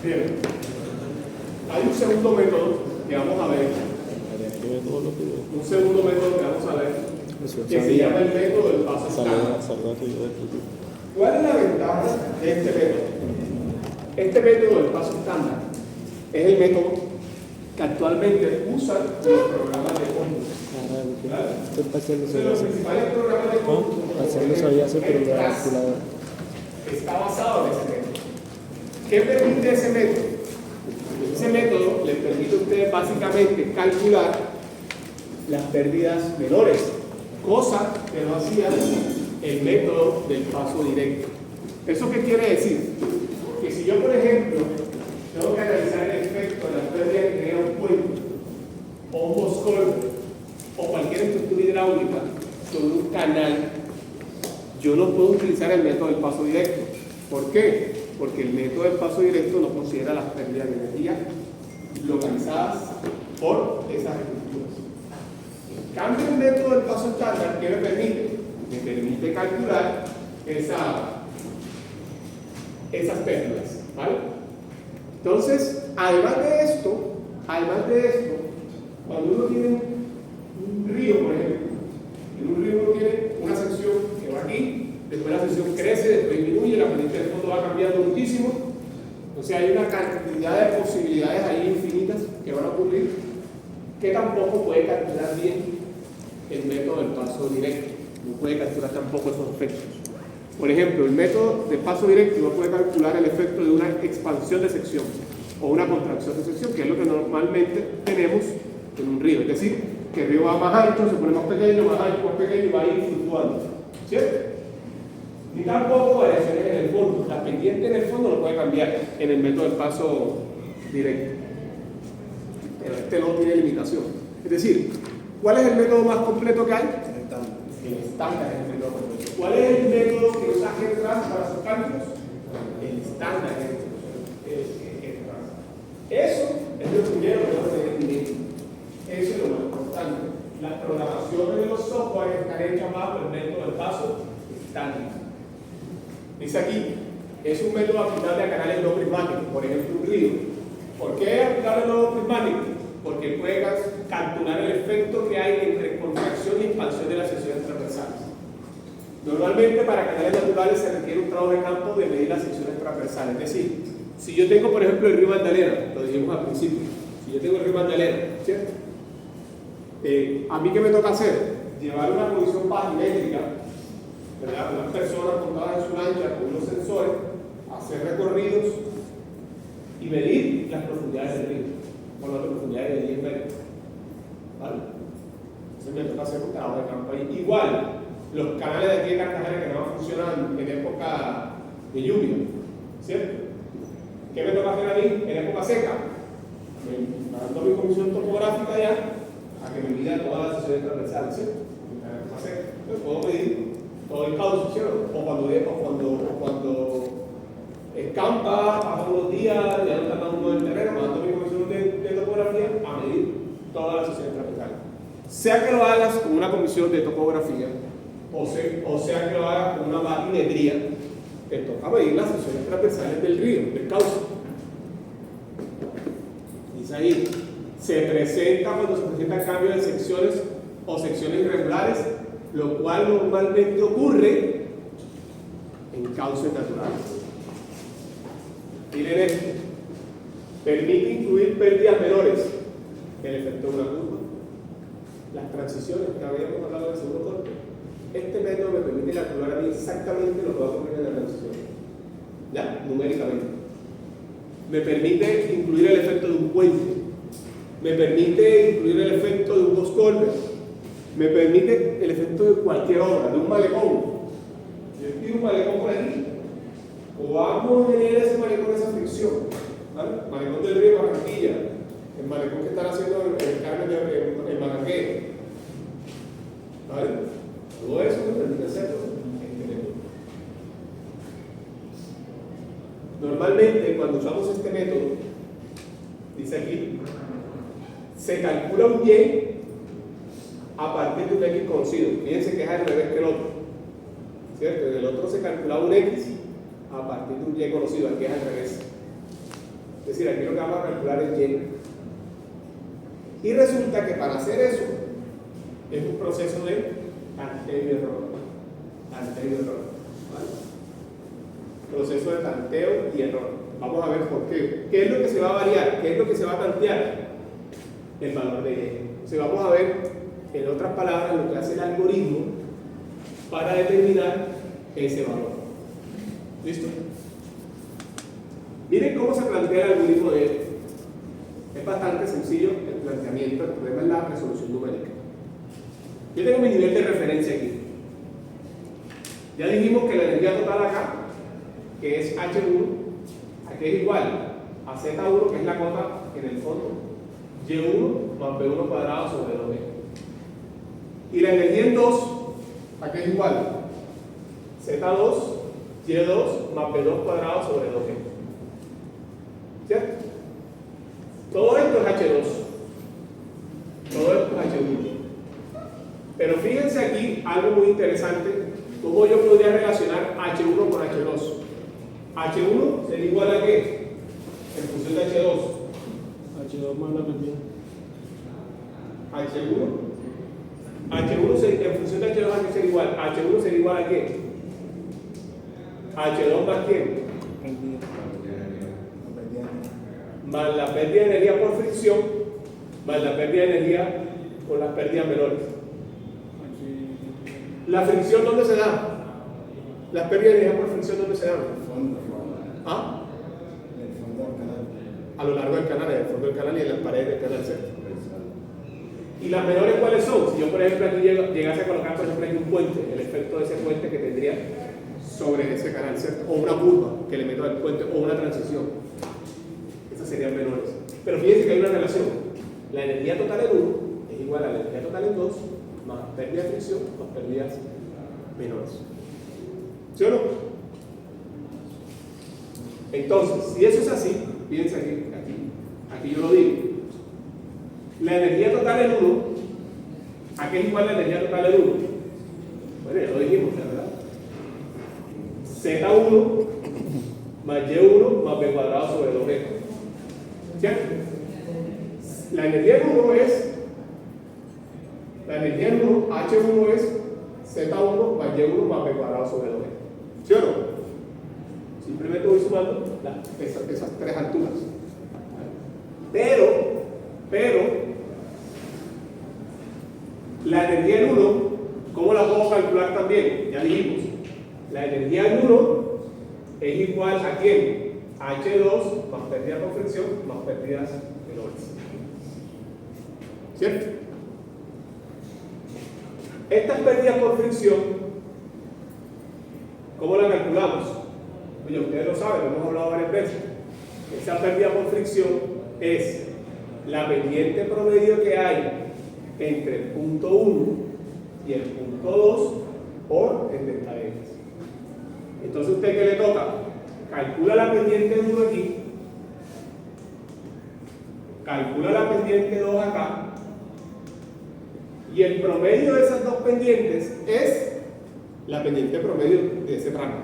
Bien. Hay un segundo método que vamos a ver. Un segundo método que vamos a ver. Que se llama el método del paso estándar. ¿Cuál es la ventaja de este método? Este método del paso estándar es el método que actualmente usan los programas de cómputo. Los principales programas de cómputo está basado en ese método. ¿Qué permite ese método? Ese método le permite a ustedes básicamente calcular las pérdidas menores, cosa que no hacía el método del paso directo. ¿Eso qué quiere decir? Que si yo, por ejemplo, tengo que analizar el efecto de las pérdidas que crea un puente, o un boscolpe, o cualquier estructura hidráulica sobre un canal, yo no puedo utilizar el método del paso directo. ¿Por qué? Porque el método del paso directo no considera las pérdidas de energía localizadas por esas estructuras. En cambio, el método del paso estándar, ¿qué me permite? Me permite calcular esas pérdidas, ¿vale? Entonces, además de esto, cuando uno tiene un río, por ejemplo, en un río uno tiene una sección que va aquí, después la sección crece, después disminuye, la pendiente del fondo va cambiando muchísimo. O sea, hay una cantidad de posibilidades ahí infinitas que van a ocurrir, que tampoco puede calcular bien el método del paso directo. No puede calcular tampoco esos efectos. Por ejemplo, el método de paso directo no puede calcular el efecto de una expansión de sección o una contracción de sección, que es lo que normalmente tenemos en un río. Es decir, que el río va más ancho, se pone más pequeño, más ancho, más pequeño y va a ir fluctuando. ¿Cierto? Ni tampoco variaciones en el fondo. La pendiente en el fondo no puede cambiar en el método del paso directo. Pero este no tiene limitación. Es decir, ¿cuál es el método más completo que hay? El estándar es el método completo. ¿Cuál es el método que usa GETRANS para sus cálculos? El estándar es el GETRANS. Eso es lo primero que vamos a tener en mente. Eso es lo más importante. Las programaciones de los software están hechas bajo el método del paso estándar. Dice aquí, es un método aplicable a canales no prismáticos, por ejemplo un río. ¿Por qué aplicable a no prismáticos? Porque puede calcular el efecto que hay entre contracción y expansión de las secciones transversales. Normalmente para canales naturales se requiere un trabajo de campo de medir las secciones transversales. Es decir, si yo tengo por ejemplo el río Magdalena, lo dijimos al principio, si yo tengo el río Magdalena, ¿cierto? ¿A mí qué me toca hacer? Llevar una provisión batimétrica, ¿verdad? Unas personas montadas en su lancha con unos sensores, hacer recorridos y medir las profundidades del río, con las profundidades de 10 metros. ¿Vale? Entonces me toca hacer un trabajo de campo ahí. Igual, los canales de aquí de Cartagena que no funcionan en época de lluvia, ¿cierto? ¿Qué me toca hacer a mí en época seca? Mando mi comisión topográfica ya a que me mida todas las secciones transversales, ¿cierto? En época seca. Entonces puedo medir todo el cauce, ¿cierto? O cuando escampa, pasan unos días, ya no está tan uno del terreno, mando mi comisión de topografía a medir todas las secciones transversales. Sea que lo hagas con una comisión de topografía, o sea que lo hagas con una batimetría, te toca medir las secciones transversales del río, del cauce. Dice ahí, se presenta cuando se presenta cambio de secciones o secciones irregulares, lo cual normalmente ocurre en cauces naturales. Miren esto, permite incluir pérdidas menores, el efecto de una curva, las transiciones que habíamos hablado en el segundo corte. Este método me permite calcular a mí exactamente lo que va a ocurrir en la transición, ya, numéricamente. Me permite incluir el efecto de un puente, me permite incluir el efecto de un boscolpe, me permite el efecto de cualquier obra, de un malecón. Yo pido un malecón por aquí, o vamos a generar ese malecón, esa fricción, ¿vale? Malecón del río Barranquilla, el malecón que están haciendo en Carmen de Marrakech, ¿vale? Todo eso me permite hacerlo en este método. Normalmente, cuando usamos este método, dice aquí, se calcula un Y a partir de un X conocido. Fíjense que es al revés que el otro, ¿cierto? En el otro se calculaba un X a partir de un Y conocido. Aquí es al revés. Es decir, aquí lo que vamos a calcular es Y. Y resulta que para hacer eso es un proceso de tanteo y error. Tanteo y error. ¿Vale? Proceso de tanteo y error. Vamos a ver por qué. ¿Qué es lo que se va a variar? ¿Qué es lo que se va a tantear? El valor de Y. Entonces vamos a ver, en otras palabras, lo que hace el algoritmo para determinar ese valor. ¿Listo? Miren cómo se plantea el algoritmo de Y. Es bastante sencillo el planteamiento, el problema es la resolución numérica. Yo tengo mi nivel de referencia aquí. Ya dijimos que la energía total acá, que es H1, aquí es igual a Z1, que es la cota en el fondo, Y1 más B1 cuadrado sobre 2B. Y la energía en 2, aquí es igual Z2, Y2 más B2 cuadrado sobre 2B. ¿Cierto? Todo esto es H2. Todo esto es H1. Pero fíjense aquí algo muy interesante, cómo yo podría relacionar H1 con H2. H1 sería igual a ¿qué? En función de H2. H2 más la pérdida. H1 en función de H2 aquí sería igual. H1 sería igual a ¿qué? H2 más ¿quién? Más la pérdida de energía por fricción, más la pérdida de energía por las pérdidas menores. ¿La fricción dónde se da? ¿Las pérdidas de energía por fricción dónde se dan? ¿Ah? A lo largo del canal, en el fondo del canal y en las paredes del canal, ¿cierto? ¿Y las menores cuáles son? Si yo, por ejemplo, aquí llegase a colocar, por ejemplo, aquí un puente, el efecto de ese puente que tendría sobre ese canal, ¿cierto? O una curva que le meto al puente, o una transición. Esas serían menores. Pero fíjense que hay una relación. La energía total en 1 es igual a la energía total en 2 más pérdida de fricción más pérdidas menores. ¿Sí o no? Entonces, si eso es así, fíjense aquí yo lo digo. La energía total en 1, ¿a qué es igual la energía total en 1? Bueno, ya lo dijimos, ¿verdad? Z1 más Y1 más B cuadrado sobre 2B. ¿Cierto? La energía en 1 es, la energía en 1, H1 es Z1 más Y1 más B cuadrado sobre 2B. ¿Sí o no? Simplemente voy sumando esas tres alturas. Pero, la energía en 1, ¿cómo la puedo calcular también? Ya dijimos, la energía en 1 es igual a ¿quién? H2 más pérdida por fricción más pérdidas menores. ¿Cierto? Estas pérdidas por fricción, ¿cómo la calculamos? Oye, ustedes lo saben, lo hemos hablado varias veces. Esa pérdida por fricción es la pendiente promedio que hay entre el punto 1 y el punto 2 por el delta X. Entonces, ¿usted qué le toca? Calcula la pendiente 1 aquí, calcula la pendiente 2 acá, y el promedio de esas dos pendientes es la pendiente promedio de ese tramo.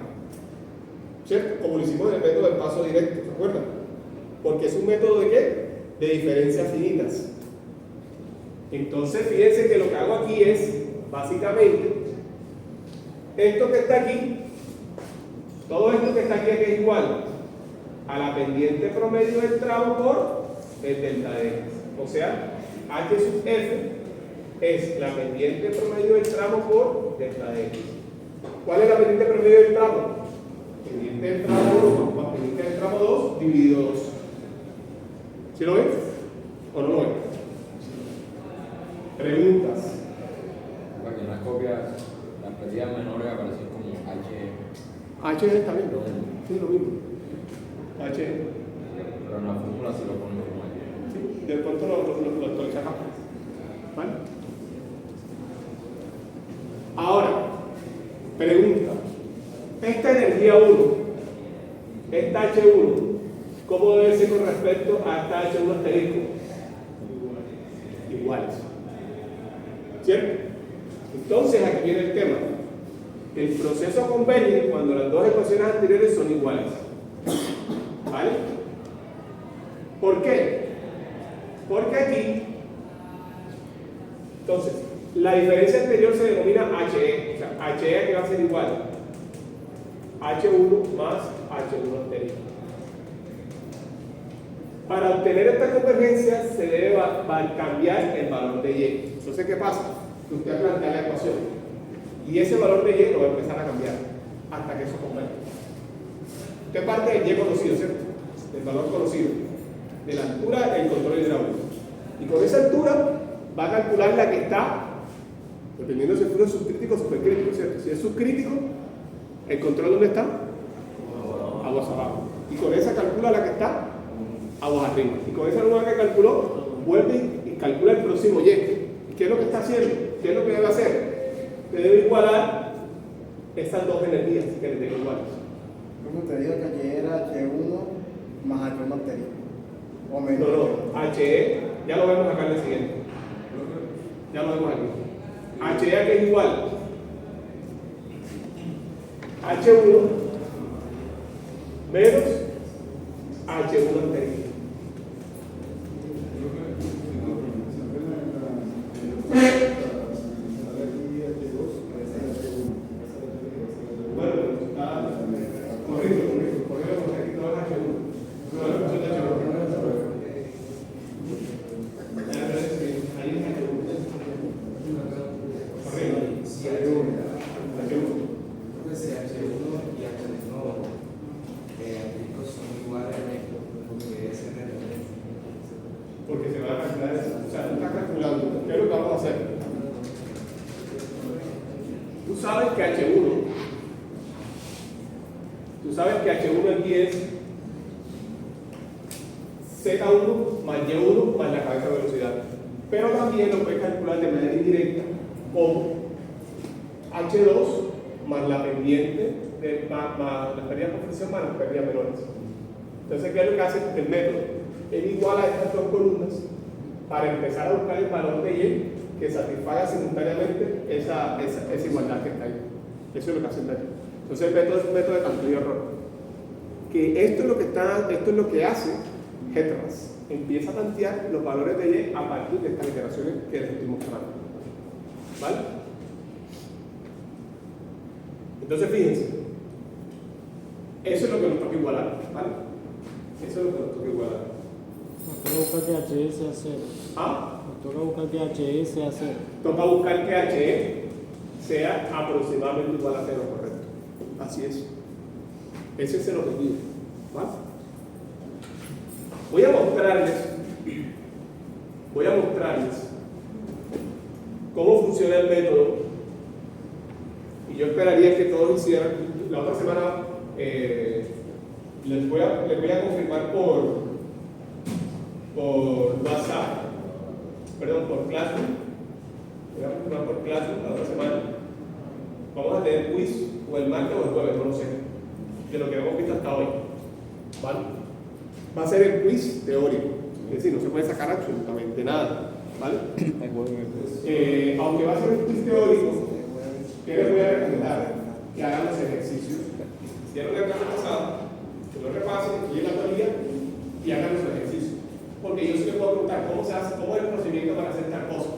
¿Cierto? Como lo hicimos en el método del paso directo, ¿se acuerdan? Porque es un método de ¿qué? De diferencias finitas. Entonces, fíjense que lo que hago aquí es, básicamente, esto que está aquí, todo esto que está aquí es igual a la pendiente promedio del tramo por el delta X. O sea, H sub F es la pendiente promedio del tramo por delta X. ¿Cuál es la pendiente promedio del tramo? Pendiente del tramo 1 más pendiente del tramo 2 dividido 2. ¿Sí lo ven? ¿O no lo ven? Preguntas. Porque en las copias las pérdidas menores aparecen como H. H está bien, ¿no? Sí, lo mismo. H. Pero en la fórmula se lo ponen como H. Sí, de pronto lo actualizamos. ¿Vale? Ahora, pregunta. Esta energía 1, esta H1, ¿cómo debe ser con respecto a esta H1 asterisco? Iguales. ¿Cierto? Entonces, aquí viene el tema. el proceso converge cuando las dos ecuaciones anteriores son iguales. ¿Vale? ¿Por qué? Porque aquí, entonces, la diferencia anterior se denomina HE, o sea, HE que va a ser igual H1 más H1 anterior. Para obtener esta convergencia se debe cambiar el valor de Y. Entonces, ¿qué pasa? Que usted plantea la ecuación y ese valor de Y lo va a empezar a cambiar hasta que eso converja. Usted parte del Y conocido, ¿cierto? Del valor conocido, de la altura del control hidráulico. Y con esa altura va a calcular la que está, dependiendo si el flujo es subcrítico o supercrítico, ¿cierto? Si es subcrítico, ¿el control dónde está? Aguas abajo. Y con esa calcula la que está aguas arriba. Y con esa nueva que calculó, vuelve y calcula el próximo Y. ¿Y qué es lo que está haciendo? ¿Qué es lo que debe hacer? Debe igualar estas dos energías que le tengo iguales. ¿Cómo te digo que Y era H1 más H1 anterior? O menos. No, HE, ya lo vemos acá en el siguiente. Ya lo vemos aquí. HE que es igual H1 menos H1 anterior. Porque se va a calcular, o sea, tú estás calculando, ¿qué es lo que vamos a hacer? Tú sabes que H1 aquí es Z1 más Y1 más la cabeza de velocidad, pero también lo puedes calcular de manera indirecta como H2 más la pendiente, más las pérdidas por fricción más las pérdidas menores. Entonces, ¿qué es lo que hace el método? Él iguala estas dos columnas para empezar a buscar el valor de Y que satisfaga simultáneamente esa igualdad que está ahí. Eso es lo que hace el método. Entonces el método es un método de tanto y error. Que esto es lo que hace GETRAS. Empieza a tantear los valores de Y a partir de estas iteraciones que les estoy mostrando. ¿Vale? Entonces fíjense. Eso es lo que nos toca igualar. ¿Vale? Eso es lo que nos toca igualar. Toca buscar que HE sea 0. ¿Ah? Toca buscar que HE sea 0. Toca buscar que HE sea aproximadamente igual a 0, correcto. Así es. Ese es el objetivo. ¿Vale? Voy a mostrarles cómo funciona el método. Y yo esperaría que todos hicieran. La otra semana les voy a confirmar por WhatsApp, perdón, por Classroom. Voy a confirmar por Classroom la otra semana. Vamos a tener quiz o el martes o el jueves, no lo sé, de lo que hemos visto hasta hoy. ¿Vale? Va a ser el quiz teórico, es decir, no se puede sacar absolutamente nada. ¿Vale? Aunque va a ser un quiz teórico, ¿qué les voy a recomendar? Que hagan los ejercicios. Si ya lo que han pasado, que lo repasen, estudien la teoría y hagan los ejercicios. Porque yo sí les puedo preguntar cómo se hace, cómo es el procedimiento para hacer tal cosa.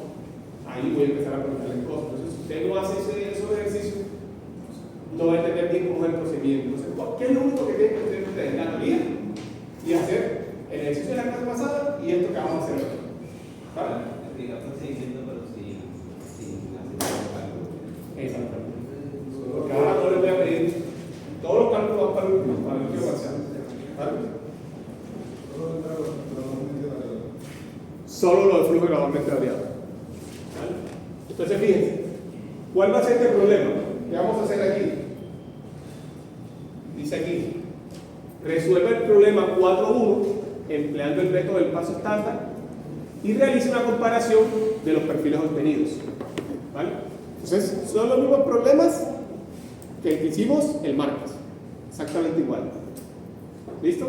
Ahí voy a empezar a preguntarles cosas. Entonces, si usted no hace esos ejercicios, no va a entender bien cómo es el procedimiento. Entonces, ¿qué es lo único que tienen que hacer ustedes? La teoría y hacer el ejercicio de la clase pasada y esto que vamos a hacer hoy. ¿Vale? Explicar el procedimiento, pero sin hacer cálculo. Exactamente. Porque ahora no les voy a pedir, todos los cálculos van para el último parcial. ¿Vale? Solo lo de flujo gradualmente variado. ¿Vale? Entonces, fíjense, ¿cuál va a ser este problema? ¿Qué vamos a hacer aquí? Dice aquí, resuelve el problema 4.1 empleando el método del paso estándar y realiza una comparación de los perfiles obtenidos. ¿Vale? Entonces, son los mismos problemas que el que hicimos el martes. Exactamente igual. ¿Listo?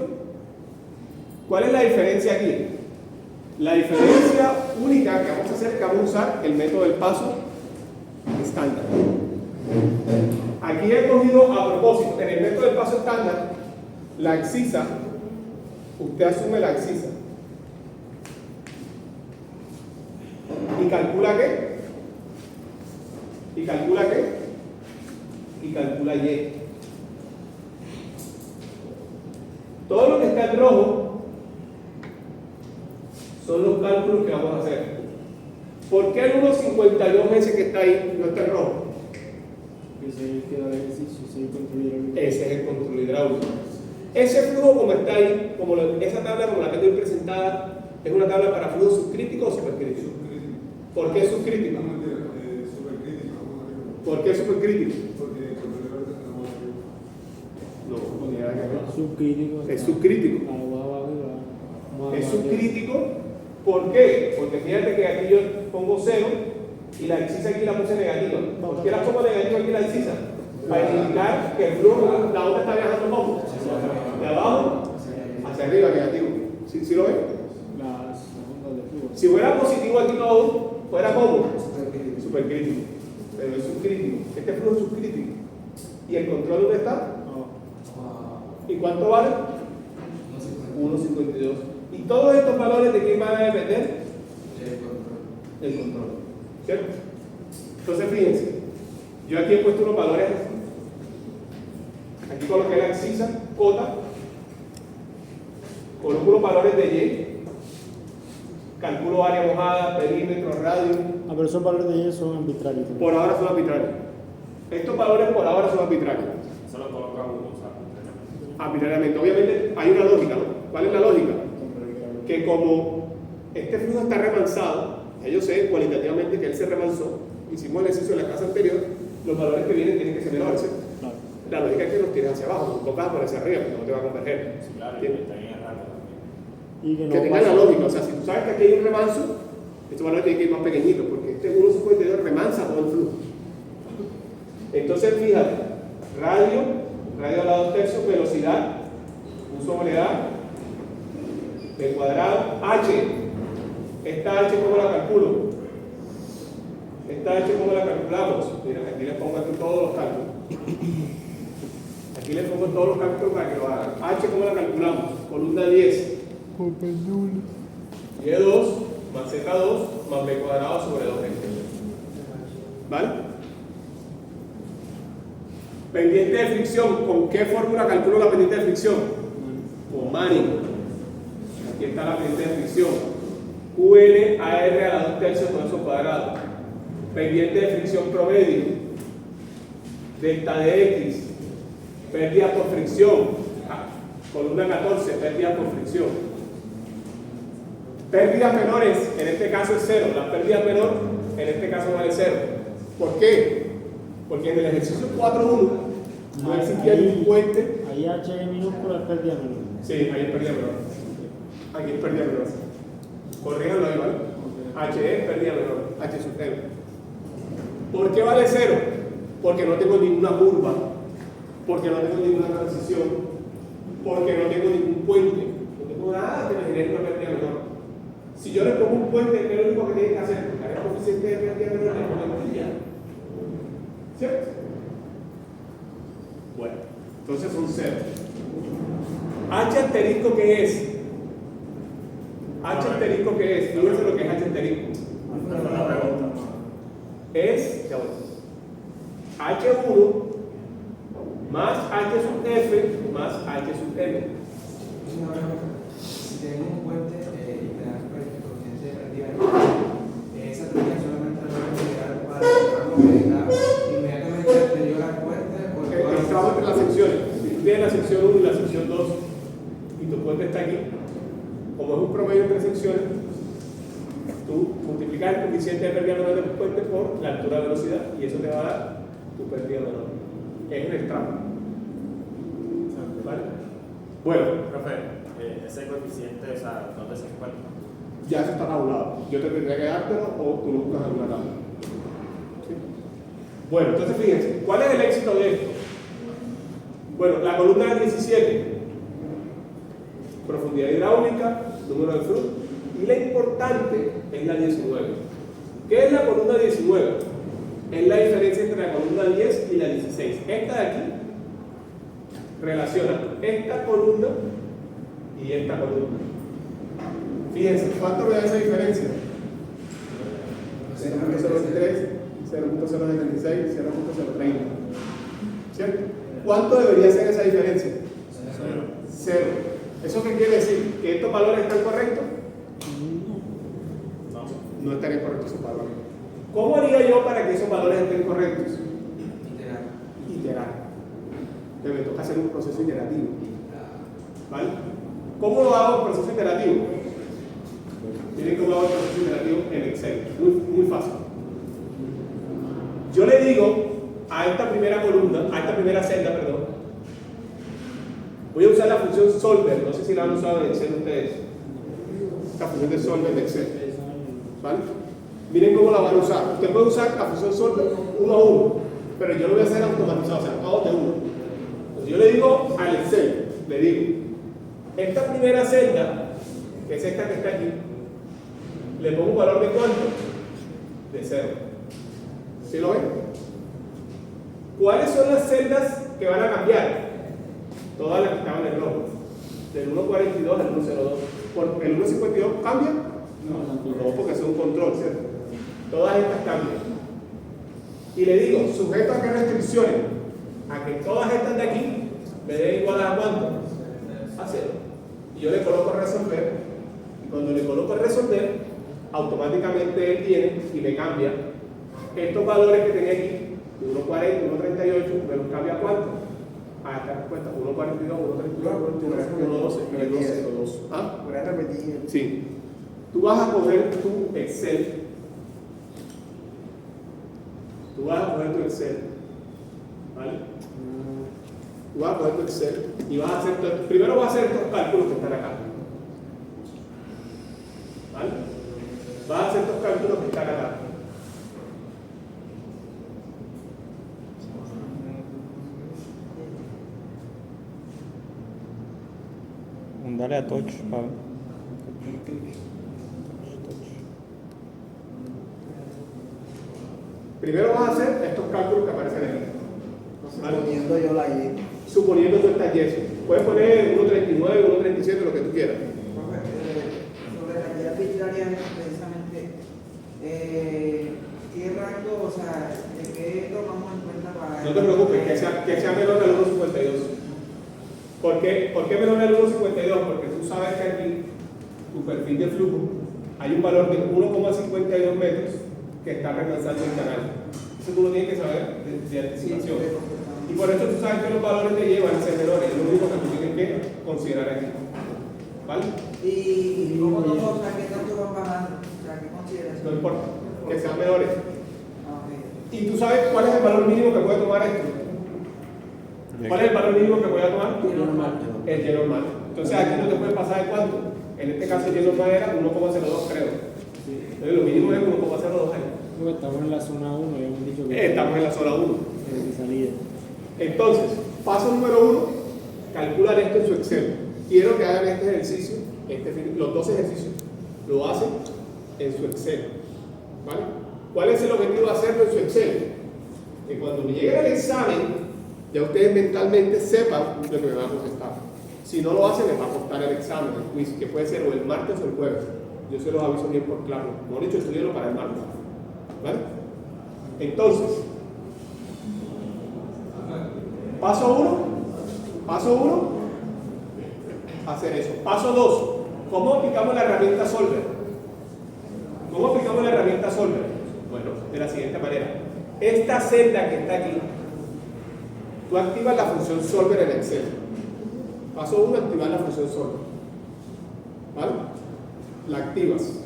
¿Cuál es la diferencia aquí? La diferencia única que vamos a hacer es que vamos a usar el método del paso estándar. Aquí he cogido a propósito, en el método del paso estándar, la excisa, usted asume la excisa. ¿Y calcula qué? ¿Y calcula qué? Y calcula Y. Todo lo que está en rojo son los cálculos que vamos a hacer. ¿Por qué el 1.52 ese que está ahí no está en rojo? Ese es el que da el ejercicio, ese es el control hidráulico. Ese es el control hidráulico. Ese flujo como está ahí, esa tabla como la que estoy presentada, es una tabla para flujo subcrítico o supercrítico. ¿Por qué subcrítico? ¿Por qué supercrítico? No, no tiene nada que ver. Subcrítico. Es subcrítico. Es subcrítico, ¿por qué? Porque fíjate que aquí yo pongo 0 y la excisa aquí la puse negativa. ¿Por qué la pongo negativa aquí la excisa? Para indicar que el flujo, la onda está viajando ¿cómo? De abajo hacia arriba, negativo. ¿Sí lo ven? Las ondas de flujo. Si fuera positivo aquí todo, fuera como supercrítico. Pero es subcrítico. Este flujo es subcrítico. ¿Y el control dónde está? ¿Y cuánto vale? 1.52. ¿Y todos estos valores de quién van a depender? El control. ¿Cierto? Entonces fíjense, yo aquí he puesto unos valores. Aquí coloqué la excisa, cota, coloco unos valores de Y, calculo área mojada, perímetro, radio. Pero esos valores de Y son arbitrarios. Por ahora son arbitrarios. Estos valores por ahora son arbitrarios. Solo coloca uno, Arbitrariamente. Obviamente hay una lógica, ¿no? ¿Cuál es la lógica? Que como este flujo está remansado, yo sé cualitativamente que él se remansó, hicimos el ejercicio en la clase anterior, los valores que vienen tienen que ser menores. Claro. La lógica es que los tires hacia abajo, no tocas por hacia arriba, porque no te va a converger. claro, ¿Entiendes? está bien errado también. Y que no Que tenga pasa- la lógica, o sea, si tú sabes que aquí hay un remanso, estos valores tienen que ir más pequeñitos, porque este 1.52 remansa todo el flujo. Entonces, fíjate, radio a la 2/3, velocidad, U sobre A, B cuadrado, H. Esta H, ¿cómo la calculo? Esta H, ¿cómo la calculamos? Mira, aquí les pongo aquí todos los cálculos. Aquí les pongo todos los cálculos para que lo hagan. H, ¿cómo la calculamos? Columna 10. Y2 más Z2 más B cuadrado sobre 2X. ¿Vale? Pendiente de fricción. ¿Con qué fórmula calculo la pendiente de fricción? Con Manning. Aquí está la pendiente de fricción. QN AR a la 2/3 todo eso cuadrado. Pendiente de fricción promedio. Delta de X. Pérdida por fricción. Columna 14, pérdida por fricción. Pérdidas menores, en este caso es 0. La pérdida menor, en este caso vale 0. ¿Por qué? Porque en el ejercicio 4.1 no existía ningún puente. Ahí H minúscula es pérdida menor. Sí, ahí es pérdida menor. Aquí es pérdida menor. Corríjanlo ahí, ¿vale? H es pérdida menor. H sub M. ¿Por qué vale 0? Porque no tengo ninguna curva. Porque no tengo ninguna transición. Porque no tengo ningún puente. No tengo nada que me genere una pérdida menor. Si yo le pongo un puente, ¿qué es lo único que tiene que hacer? Buscar el coeficiente de pérdida menor de la puntilla. ¿Cierto? Bueno, entonces son 0. H asterisco, ¿qué es? H asterisco, ¿qué es? Fíjense lo que es H asterisco. Es H1 más H sub F más H sub M. Si tenemos un puente y te das por el coeficiente de pérdida, esa pérdida solamente la voy a llegar para el tramo que está inmediatamente anterior al puente. El trabajo entre las secciones. Si tú tienes la sección 1 y la sección 2 y tu puente está aquí, como es un promedio entre secciones, tú multiplicas el coeficiente de pérdida menor del puente por la altura de velocidad y eso te va a dar tu pérdida menor. Es en el tramo. ¿Vale? Bueno, Profe, ese coeficiente, o sea, ¿dónde se encuentra? ya eso está tabulado. Yo te tendría que dártelo o tú lo buscas en alguna tabla. ¿Sí? Bueno, entonces fíjense, ¿cuál es el éxito de esto? Bueno, la columna 17, profundidad hidráulica, número de flujo, y la importante es la 19. ¿Qué es la columna 19? es la diferencia entre la columna 10 y la 16. Esta de aquí relaciona esta columna y esta columna. Fíjense, ¿cuánto me da esa diferencia? 0.023, 0.076, 0.030. ¿Cierto? ¿Cuánto debería ser esa diferencia? 0. ¿Eso qué quiere decir? ¿Que estos valores están correctos? No estarían correctos esos valores. ¿Cómo haría yo para que esos valores estén correctos? Iterar. Entonces me toca hacer un proceso iterativo. ¿Vale? ¿Cómo lo hago el proceso iterativo? Miren cómo hago el proceso iterativo en Excel. Muy fácil. Yo le digo a esta primera columna, a esta primera celda, perdón, voy a usar la función solver. No sé si la han usado en Excel ustedes. Esta función de solver en Excel. ¿Vale? Miren cómo la van a usar. Usted puede usar la función solver 1 a 1, pero yo lo voy a hacer automatizado, o sea, todos de 1. Entonces yo le digo al Excel, le digo, esta primera celda, que es esta que está aquí, le pongo un valor de cuánto? De 0. ¿Sí lo ven? ¿Cuáles son las celdas que van a cambiar? Todas las que estaban en rojo. Del 1.42 al 1.02. ¿Porque el 1.52 cambia? No, porque es un control, ¿cierto? Todas estas cambian. Y le digo, sujeto a qué restricciones, a que todas estas de aquí me den igual a cuánto? A 0. Y yo le coloco resolver, y cuando le coloco resolver, automáticamente él viene y me cambia estos valores que tenía aquí, 1.40, 1.38, me los cambia a cuánto? A esta respuesta, 1.42, 1.39, 1.12, 1.12. ¿Ah? Voy a repetir. Sí. Tú vas a coger tu Excel. ¿Vale? Tú vas a coger tu Excel y vas a hacer, primero vas a hacer estos cálculos que están acá. ¿Vale? Vas a hacer estos cálculos que están acá. Dale a touch, Pablo. Primero vas a hacer estos cálculos que aparecen aquí. ¿Vale? Suponiendo yo la Y. Suponiendo tú estás yeso. Puedes poner 1.39, 1.37, lo que tú quieras. Sobre la guía arbitraria, precisamente, ¿qué rango, o sea, de qué tomamos en cuenta para... No te preocupes, que sea menor al 1.52. ¿Por qué menor al 1.52? Porque tú sabes que aquí, tu perfil de flujo, hay un valor de 1,52 metros que está reemplazando el canal. Eso tú lo tienes que saber de anticipación. Y por eso tú sabes que los valores te llevan a ser menores, es lo único que tú tienes que considerar aquí. ¿Vale? ¿Y cómo tomo, o sea, qué tanto van bajando? O sea, ¿qué consideras? No importa, que sean menores. Ah, ok. ¿Y tú sabes cuál es el valor mínimo que puede tomar esto? ¿Cuál es el valor mínimo que voy a tomar? El Y normal. Entonces aquí no te puedes pasar de cuánto. En este caso el Y normal era 1,02, creo. Entonces lo mínimo es 1,02 ahí. Estamos en la zona 1, ya hemos dicho que Estamos en la zona 1. de salida. Entonces, paso número 1, calcular esto en su Excel. Quiero que hagan este ejercicio, los dos ejercicios, lo hacen en su Excel. ¿Vale? ¿Cuál es el objetivo de hacerlo en su Excel? Que cuando me llegue el examen, ya ustedes mentalmente sepan lo que me van a contestar. Si no lo hacen, les va a costar el examen, el quiz, que puede ser o el martes o el jueves. Yo se los aviso bien por claro. Como he dicho, estudienlo para el martes. ¿Vale? Entonces, paso 1, hacer eso. Paso 2, ¿cómo aplicamos la herramienta Solver? ¿Cómo aplicamos la herramienta Solver? Bueno, de la siguiente manera. Esta celda que está aquí, tú activas la función Solver en Excel. Paso 1, activar la función Solver. ¿Vale? La activas.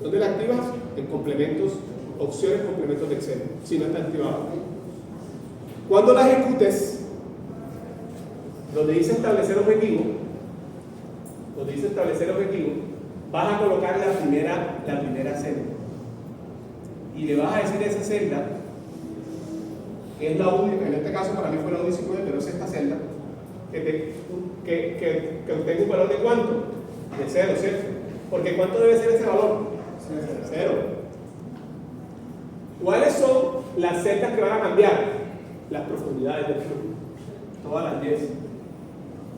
¿Dónde la activas? En complementos, opciones, complementos de Excel, si no está activado. Cuando la ejecutes, donde dice establecer objetivo, vas a colocar la primera celda. Y le vas a decir a esa celda, que es la única, en este caso para mí fue la 19, pero es esta celda, que obtenga un valor de cuánto? De 0, ¿cierto? Porque ¿cuánto debe ser ese valor? 0. ¿Cuáles son las celdas que van a cambiar? Las profundidades del flujo. Todas las 10.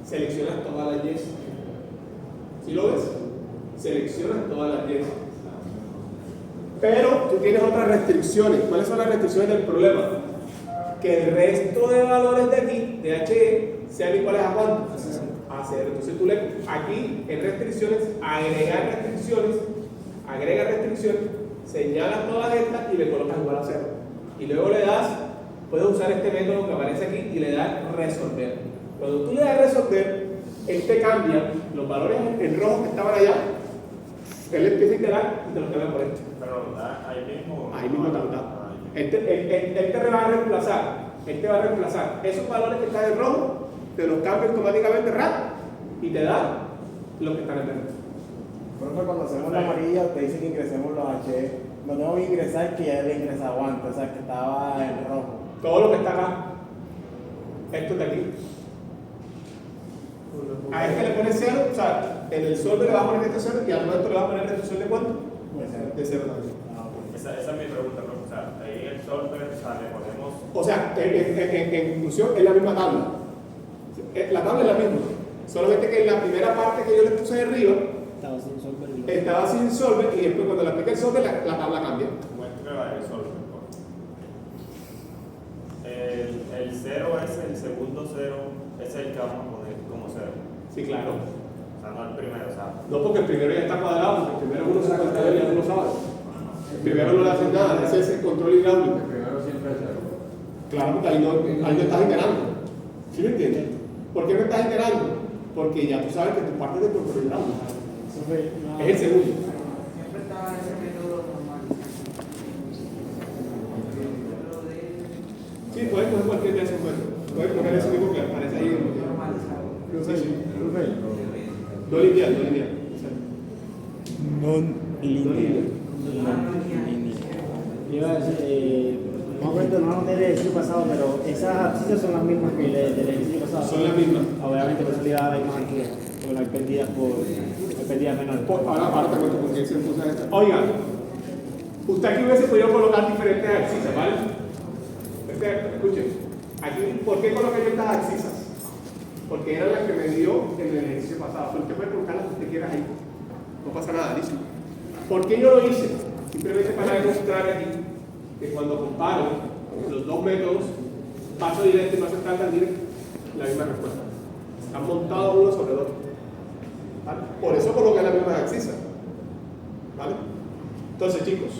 Seleccionas todas las 10. ¿Sí lo ves? Seleccionas todas las 10. Pero tú tienes otras restricciones. ¿Cuáles son las restricciones del problema? Que el resto de valores de aquí, de HE, sean iguales a ¿cuánto? A 0. Entonces tú aquí en restricciones, agrega restricciones, señalas todas estas y le colocas igual a 0. Y luego le das, puedes usar este método que aparece aquí y le das resolver. Cuando tú le das resolver, él te cambia los valores en rojo que estaban allá, él empieza a iterar y te los cambia por esto. Pero ahí mismo. Ahí mismo está. Él te va a reemplazar esos valores que están en rojo, te los cambia automáticamente y te da los que están en verde. Por ejemplo, cuando hacemos la amarilla, te dice que ingresemos los H. No tengo que ingresar que ya había ingresado antes, o sea, que estaba en rojo. Todo lo que está acá, esto de aquí. A este le pones 0, o sea, en el solver le vas a poner este 0 y al resto le vas a poner restricción de ¿cuánto? De 0 también. Esa es mi pregunta, profesor. Ahí en el solver, o sea, le ponemos. O sea, en conclusión, es la misma tabla. La tabla es la misma. Solamente que en la primera parte que yo le puse de arriba, estaba sin solver y después cuando le apliqué el solver, la tabla cambia. Muestre la del solver. El 0 es el segundo 0, es el que vamos a poner como 0. Sí, claro. O sea, no el primero, o sea. No, porque el primero ya está cuadrado, porque el primero uno se cuenta y ya uno sabe. El primero no le hace nada, ese es el control hidráulico. El primero siempre es 0. Claro, porque ahí no estás iterando. ¿Sí me entiendes? ¿Por qué no estás iterando? Porque ya tú sabes que tu parte del control hidráulico es el segundo. Siempre estaba ese método normal. Sí, puedes coger cualquier de esos métodos. Puedes coger ese mismo que aparece ahí. Sí, sí. No lineal. Iba a decir, no me acuerdo, no del ejercicio pasado, pero esas abscisas son las mismas que del ejercicio pasado. Son las mismas. Obviamente, por eso le iba a dar más aquí, porque no hay pérdidas menores. Ahora te cuento por qué se puso esta. Oigan, usted aquí hubiese podido colocar diferentes abscisas, ¿vale? Perfecto, escuchen. Aquí, ¿por qué coloqué yo estas abscisas? Porque eran las que me dio en el ejercicio pasado. Pero usted puede colocar las que usted quiera ahí. No pasa nada, listo. ¿Por qué yo lo hice? Simplemente para demostrar aquí que cuando comparo los dos métodos, paso directo y paso estándar, miren la misma respuesta. Están montados uno sobre el otro. ¿Vale? Por eso coloqué las mismas abscisas. ¿Vale? Entonces, chicos,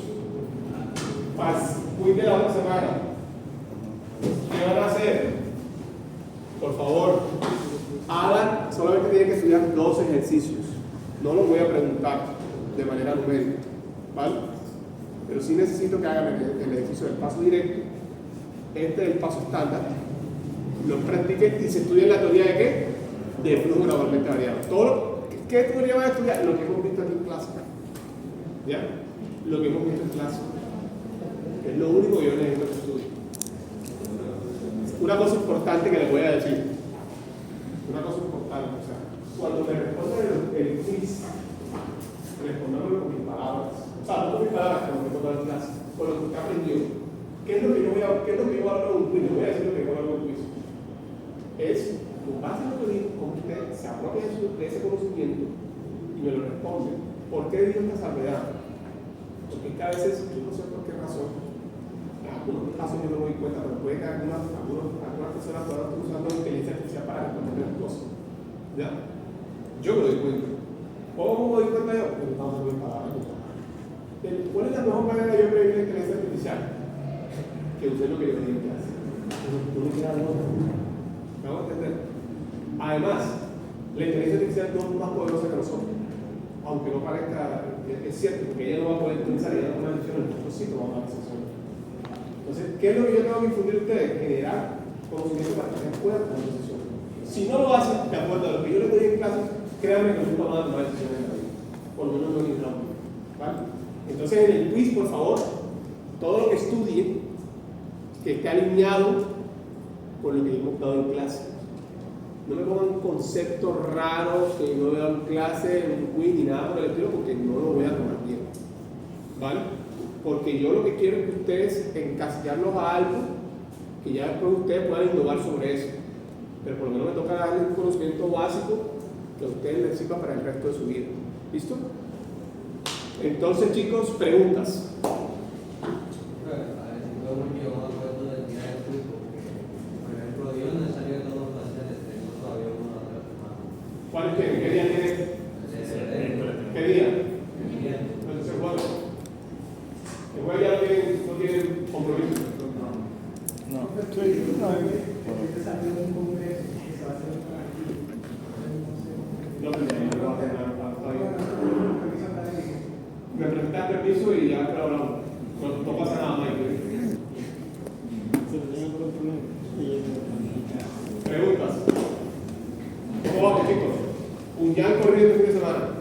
muy de la otra semana, ¿qué van a hacer? Por favor, hagan, solamente tienen que estudiar 2 ejercicios. No los voy a preguntar de manera numérica, ¿vale? Pero sí necesito que hagan el ejercicio del paso directo, este del paso estándar, lo practiquen y se estudien la teoría de ¿qué? De flujo gradualmente variable. ¿Qué teoría van a estudiar? Lo que hemos visto aquí en clase. ¿Ya? Lo que hemos visto en clase. Es lo único que yo necesito que estudien. Una cosa importante que les voy a decir. Una cosa importante, o sea, cuando me responden el quiz, respondámoslo con mis palabras. O sea, no con mis palabras, como me toca en clase, con lo que usted aprendió. ¿Qué es lo que yo voy a hablar en un quiz? Le voy a decir lo que yo voy a hablar en un quiz. Es, con base en lo que digo, como usted se apropia de ese conocimiento y me lo responde. ¿Por qué digo esta salvedad? Porque es que a veces, yo no sé por qué razón, en algunos casos yo no me doy cuenta, pero puede que algunas personas puedan estar usando inteligencia artificial para responder las cosas. ¿Ya? Yo me doy cuenta. ¿Cómo me doy cuenta yo? Porque estamos en palabras. ¿Cuál es la mejor manera de yo prevenir la inteligencia artificial? Que usted lo que yo le digo que hace. ¿Me hago entender? Además, la inteligencia artificial no es más poderosa que nosotros. Aunque no parezca, es cierto, porque ella no va a poder utilizar, ella toma decisiones, nosotros sí tomamos decisiones. Entonces, ¿qué es lo que yo tengo que infundir a ustedes? Generar conocimiento para que ustedes puedan tomar decisiones. Si no lo hacen, de acuerdo a lo que yo les doy en clase, créanme que nunca van a tomar decisiones en la vida. Por lo menos no en Islam. ¿Vale? Entonces, en el quiz, por favor, todo lo que estudien, que esté alineado con lo que hemos dado en clase. No me pongan conceptos raros que no he dado en clase, en un quiz ni nada por el estilo, porque no lo voy a tomar bien. ¿Vale? porque yo lo que quiero es que ustedes encasillarlos a algo que ya después ustedes puedan innovar sobre eso. Pero por lo menos me toca darles un conocimiento básico que a ustedes les sirva para el resto de su vida. ¿Listo? Entonces, chicos, preguntas. ¿Cuál es qué día tiene? ¿Qué día? Entonces, bueno, el jueves ya no tienen compromiso. No, me presentas permiso y ya hablamos. No pasa nada, Mike. Preguntas. ¿Cómo vamos, chicos? Un ya corrido este fin de semana.